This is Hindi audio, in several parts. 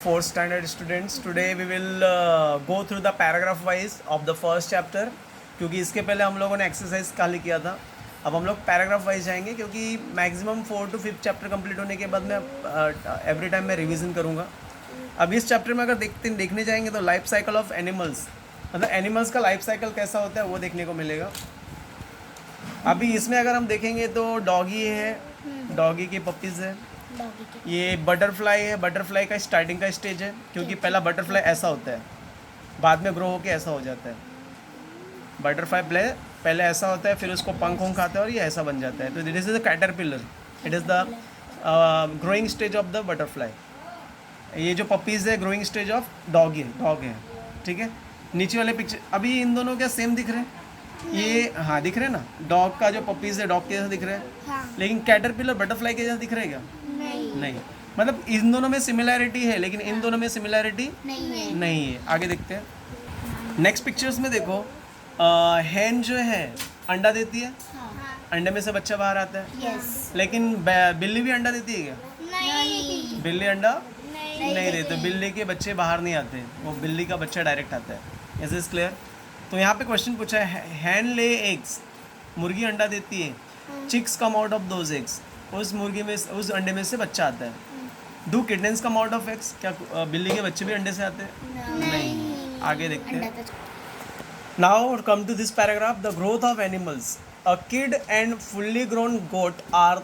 Fourth standard students, today we will go through the paragraph wise of the first chapter. क्योंकि इसके पहले हम लोगों ने एक्सरसाइज खाली किया था. अब हम लोग पैराग्राफ वाइज जाएंगे क्योंकि मैक्सिमम 4 to 5 चैप्टर कंप्लीट होने के बाद मैं एवरी टाइम मैं रिवीजन करूँगा. अब इस चैप्टर में अगर देखने जाएंगे तो लाइफ साइकिल ऑफ एनिमल्स, मतलब एनिमल्स का लाइफ साइकिल कैसा होता है वो देखने को मिलेगा. अभी इसमें अगर हम देखेंगे तो डॉगी है, डॉगी की पपीज़ है. ये बटरफ्लाई है, बटरफ्लाई का स्टार्टिंग का स्टेज है क्योंकि पहला बटरफ्लाई ऐसा होता है, बाद में ग्रो होके ऐसा हो जाता है. बटरफ्लाई पहले ऐसा होता है, फिर उसको पंख वंख आते हैं और ये ऐसा बन जाता है. तो this is the caterpillar, it is the growing stage of the butterfly. ये जो पपीज़ है ग्रोइंग स्टेज ऑफ डॉग है. ठीक है, नीचे वाले पिक्चर अभी इन दोनों क्या सेम दिख रहे हैं? ये हाँ दिख रहे हैं ना, डॉग का जो पपीज़ है डॉग के जैसा दिख रहा है. हाँ. लेकिन कैटरपिलर बटरफ्लाई के जैसा दिख रहा है क्या? नहीं. मतलब इन दोनों में सिमिलैरिटी है लेकिन इन दोनों में सिमिलैरिटी नहीं है. आगे देखते हैं. नेक्स्ट पिक्चर्स में देखो, हैन जो है अंडा देती है, अंडे में से बच्चा बाहर आता है. यस. लेकिन बिल्ली भी अंडा देती है क्या? नहीं. बिल्ली अंडा नहीं देती. तो बिल्ली के बच्चे बाहर नहीं आते, वो बिल्ली का बच्चा डायरेक्ट आता है. Is this clear? तो यहाँ पे क्वेश्चन पूछा है, हैन ले एग्स, मुर्गी अंडा देती है. Chicks come out of those eggs, उस मुर्गी में उस अंडे में से बच्चा आता है. Do kittens come out of eggs, क्या बिल्ली के बच्चे भी अंडे से आते हैं? नहीं. आगे देखते हैं. Now come to this paragraph, the growth of animals. A kid and fully grown goat are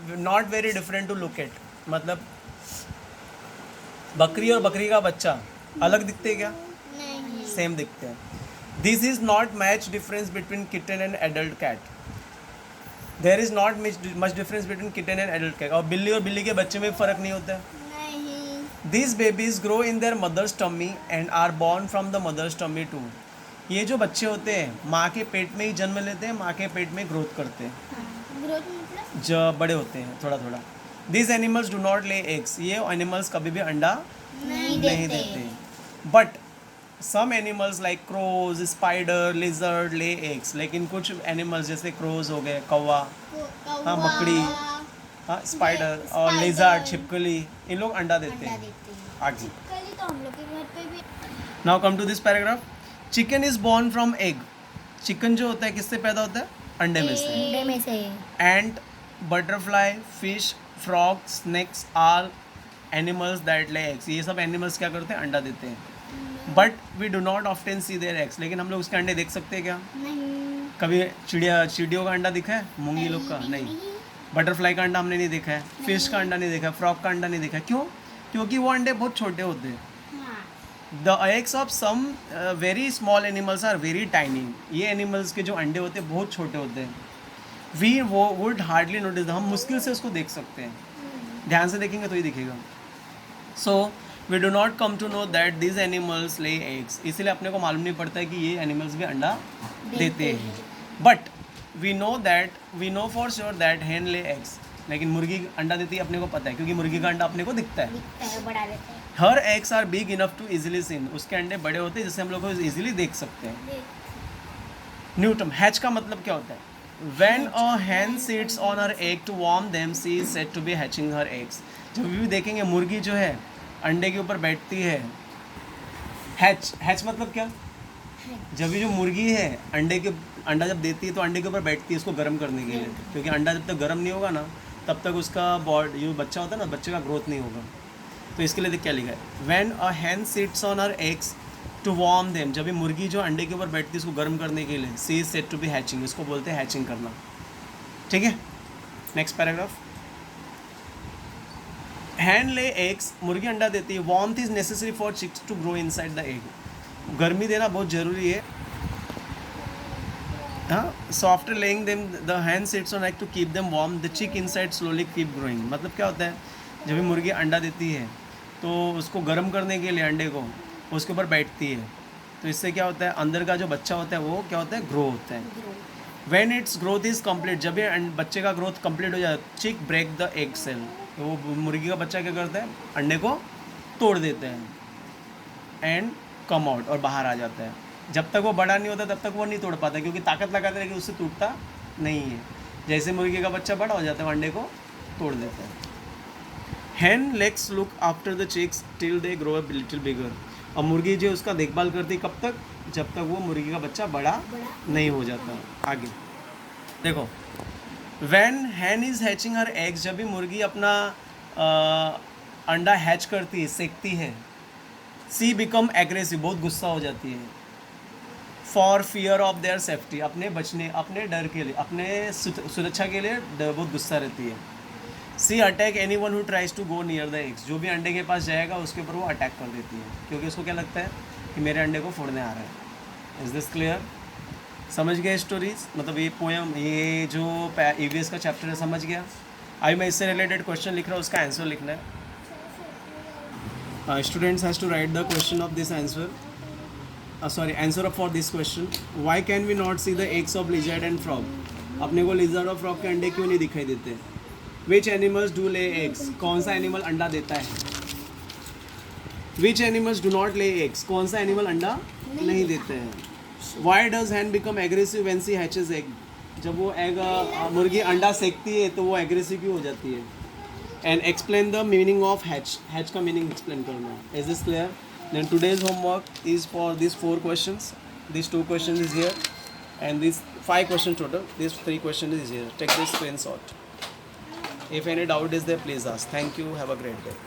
not very different to look at. मतलब बकरी और बकरी का बच्चा अलग दिखते हैं क्या? सेम दिखते हैं. This is not match difference between kitten and adult cat. There is not much difference between kitten and adult cat. और बिल्ली के बच्चे में फ़र्क नहीं होता है. This babies grow in their mother's tummy and are born from the mother's tummy too. ये जो बच्चे होते हैं माँ के पेट में ही जन्म लेते हैं, माँ के पेट में ग्रोथ करते हैं. जब बड़े होते हैं थोड़ा थोड़ा. This animals do not lay eggs, ये एनिमल्स कभी भी अंडा नहीं देते. But some animals like crows, spider, lizard lay eggs. लेकिन कुछ एनिमल्स जैसे क्रोज हो गए, कौवा, हाँ मकड़ी, हाँ स्पाइडर और लिजर्ड, छिपकली, इन लोग अंडा देते हैं. आगे तो हम लोग के घर पे भी. Now come to this paragraph. Chicken is born from egg. Chicken जो होता है किससे पैदा होता है? अंडे में से. अंडे में से. And butterfly, fish, frog, snakes are animals that lay eggs. ये सब एनिमल्स क्या करते हैं? अंडा देते हैं. But we do not often see their eggs. लेकिन हम लोग उसके अंडे देख सकते हैं क्या? नहीं. कभी चिड़ियों का अंडा दिखा है? मूंगी लोग का नहीं. बटरफ्लाई का अंडा हमने नहीं देखा है. फिश का अंडा नहीं देखा है. फ्रॉग का अंडा नहीं देखा है. क्यों? क्योंकि वो अंडे बहुत छोटे होते हैं. The eggs of some very small animals are very tiny. ये एनिमल्स के जो अंडे होते हैं बहुत छोटे होते हैं. वी वो वुड हार्डली नोटिस, हम मुश्किल से उसको देख सकते हैं. ध्यान से देखेंगे तो ही दिखेगा. So we do not come to know that this animals lay eggs. इसलिए अपने को मालूम नहीं पड़ता है कि ये एनिमल्स भी अंडा देते हैं. But we know for sure that hen lay eggs. लेकिन मुर्गी अंडा देती है अपने को पता है क्योंकि मुर्गी का अंडा अपने को दिखता है. बड़ा लेते हैं. Her eggs are big enough to easily seen. उसके अंडे बड़े होते हैं जिससे हम लोग को इजीली देख सकते हैं. न्यूटन. हैच का मतलब क्या होता है? When a hen sits on her egg to warm them, she is said to be hatching her eggs. जब भी देखेंगे मुर्गी जो है अंडे के ऊपर बैठती है. हैच मतलब क्या? जब भी जो मुर्गी है अंडा जब देती है तो अंडे के ऊपर बैठती है उसको गर्म करने के लिए. क्योंकि अंडा जब तक गर्म नहीं होगा ना तब तक उसका बॉडी जो बच्चा होता है ना बच्चे का ग्रोथ नहीं होगा. तो इसके लिए देख क्या लिखा है? When a hen sits on her eggs to warm them. जब भी मुर्गी जो अंडे के ऊपर बैठती है उसको गर्म करने के लिए, she is said to be hatching. इसको बोलते हैं हैचिंग करना. ठीक है, नेक्स्ट पैराग्राफ. हैन ले एग्स, मुर्गी अंडा देती है. Warmth is necessary for chicks to grow inside the egg. गर्मी देना बहुत ज़रूरी है. हाँ, so after laying them the hen sits on egg to keep them warm. The chick inside slowly keep growing. मतलब क्या होता है? जब भी मुर्गी अंडा देती है तो उसको गर्म करने के लिए अंडे को उसके ऊपर बैठती है. तो इससे क्या होता है? अंदर का जो बच्चा होता है वो क्या होता है? ग्रो होता है. When it's growth is complete, जब ये बच्चे का ग्रोथ कंप्लीट हो जाए, चिक ब्रेक द एग सेल. तो वो मुर्गी का बच्चा क्या करता है? अंडे को तोड़ देते हैं एंड कम आउट, और बाहर आ जाता है. जब तक वो बड़ा नहीं होता तब तक वो नहीं तोड़ पाता क्योंकि ताकत लगाता है कि उससे टूटता नहीं है. जैसे मुर्गी का बच्चा बड़ा हो जाता है वो अंडे को तोड़ देता है. hen legs look after the chicks till they grow up little bigger. अब मुर्गी जो है उसका देखभाल करती है कब तक, जब तक वो मुर्गी का बच्चा बड़ा नहीं हो जाता. आगे देखो, when hen is hatching her eggs, जब भी मुर्गी अपना अंडा हैच करती है, सेकती है, सी बिकम एग्रेसिव, बहुत गुस्सा हो जाती है. For fear of their safety, अपने बचने, अपने डर के लिए, अपने सुरक्षा के लिए बहुत गुस्सा रहती है. She attack anyone who tries to go near the eggs, जो भी अंडे के पास जाएगा उसके ऊपर वो अटैक कर देती है, क्योंकि उसको क्या लगता है कि मेरे अंडे को फोड़ने आ रहा है. Is this clear? समझ गए स्टोरीज, मतलब ये पोएम, ये जो ईवीएस का चैप्टर है, समझ गया. अभी मैं इससे रिलेटेड क्वेश्चन लिख रहा हूँ, उसका आंसर लिखना है. Students has to write the question of this answer. Answer for this question. Why can we not see the eggs of lizard and frog? अपने को lizard और frog के अंडे क्यों नहीं दिखाई देते? Which animals do lay eggs? कौन सा एनिमल अंडा देता है? Which animals do not lay eggs? कौन सा एनिमल अंडा नहीं देते हैं? Why does hen become aggressive when she hatches egg? जब वो एग मुर्गी अंडा सेकती है तो वो एग्रेसिव क्यों हो जाती है? And explain the meaning of hatch. Hatch का meaning explain करना. Is this clear? Then today's homework is for these 4 questions. These 2 questions is here, and these 5 questions total. These 3 questions is here. Take this screenshot. If any doubt is there, please ask. Thank you. Have a great day.